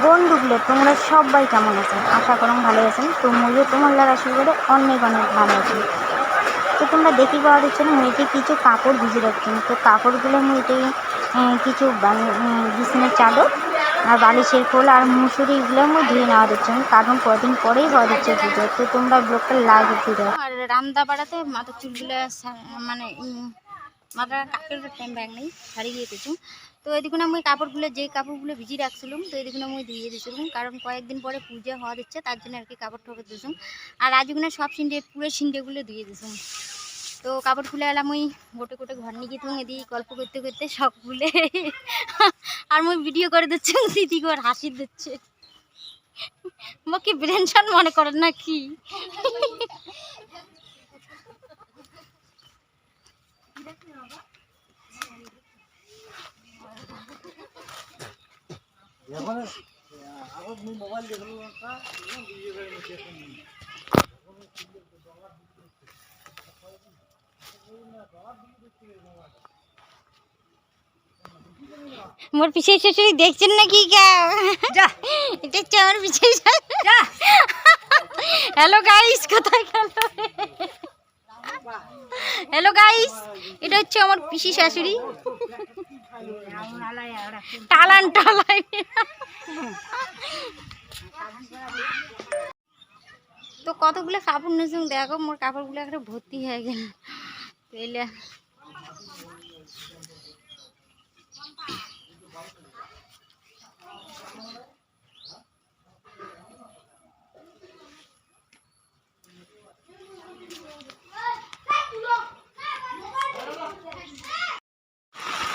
বন্ধুগুলো তোমরা সবাই কেমন আছেন? আশা করুন ভালো আছেন। তো মুইও তোমার আশীর্বাদে অনেক অনেক ভালো আছি। তো তোমরা দেখি পাওয়া যাচ্ছে না, মুইতে কিছু কাপড় ভিজে রাখছেন। তো কাপড়গুলো মুইতে কিছু বিছানার চাদর আর বালিশের খোল আর মুসুরিগুলো মুই ধুয়ে নেওয়া দিচ্ছি, কারণ কদিন পরেই হওয়া দিচ্ছে পুজো। তো তোমরা ব্লগটা লাইক দিতে। আর রান্না বাড়াতে মাথার চুলগুলো মানে মাথার কাপড়ের টাইম ব্যাগ নেই হারিয়ে গিয়ে কিছু। তো এদিকে আমি কাপড়গুলো যে কাপড়গুলো ভিজিয়ে রাখছিলাম, তো এদিকে আমি ধুয়ে দিয়েছিলাম, কারণ কয়েকদিন পরে পুজো হওয়া দিচ্ছে, তার জন্য আর কি কাপড় টাপড় দিয়েছিলাম। আর আজগুলো সব সিন্ডে পুরো সিন্ডেগুলো ধুয়ে দিয়েছিলাম। তো কাপড় খুলে এলাম ওই গোটে গোটে ঘর নিয়ে গিয়ে এদিকে গল্প করতে করতে সবগুলো আর মুই ভিডিও করে দিচ্ছি, দিদি করে হাসি দিচ্ছে। কি ব্রেনশন মনে করেন না কি? মোর পিছে শাশুড়ি দেখছেন না কি? এটা হচ্ছে আমার পিছে। হ্যালো গাইস, কোথায় গেল? হ্যালো গাইস, এটা হচ্ছে আমার পিসি শাশুড়ি। টালান টালাই। তো কতগুলো কাপড় নিয়েছি দেখো, মোর কাপড়গুলো একটা ভর্তি হয়ে গেল। তাইলে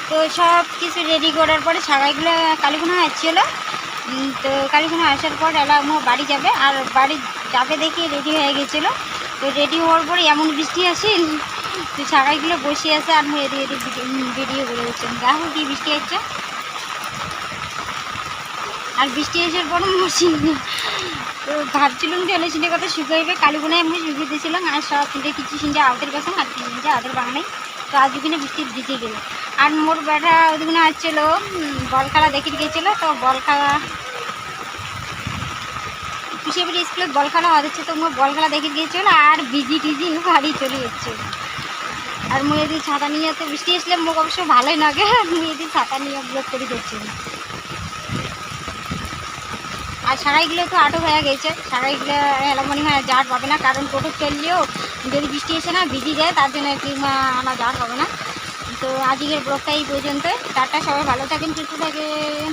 তো সব কিছু রেডি করার পরে সবাইগুলো কালীগুনা আসছিল। তো কালীগুনা আসার পর এলা আমার বাড়ি যাবে, আর বাড়ি যাবে দেখে রেডি হয়ে গেছিলো। তো রেডি হওয়ার পরে এমন বৃষ্টি আসেন, তো সবাইগুলো বসে আছে আর আমি এদিকে ভিডিও করে দিচ্ছি। দেখো কি বৃষ্টি আসছে, আর বৃষ্টি আসার পর তো ভাবছিলাম যে এলে সিঁড়ে কথা শুকাইবে, কালীগুনায় আমি শুকিয়ে দিয়েছিলাম। আর সব সিঁড়ে কিছু সিঁড়ে আউটের গেছে আর কিছু সিঁড়ে আউটের বাংলায়। তো আজ ওখানে বৃষ্টি ভিজে গেল। আর মোর বেটা ওদিকে আসছিল, বল খেলা দেখে গিয়েছিলো। তো বল খেলা পিছিয়ে পিছিয়ে স্কুলে বল খেলা হচ্ছে, তো মোর বল খেলা দেখে গিয়েছিল আর ভিজি টিজি বাড়ি চলে যাচ্ছে। আর মুই এদিকে ছাতা নিয়ে, তো বৃষ্টি আসলে মুখ অবশ্য ভালোই লাগে, মুই এদিকে ছাতা নিয়ে ব্লক করে দিচ্ছি। আর সারাইগুলো তো আটক হয়ে গেছে, সারাইগুলো এলা মনে হয় জাট পাবে না, কারণ টোটো চললেও যদি বৃষ্টি এসে না ভিজে যায়, তার জন্য কি আমার জাট হবে না। তো আজকের ব্লগটা এই পর্যন্ত। টাটা, সবাই ভালো থাকেন, সুস্থ থাকেন।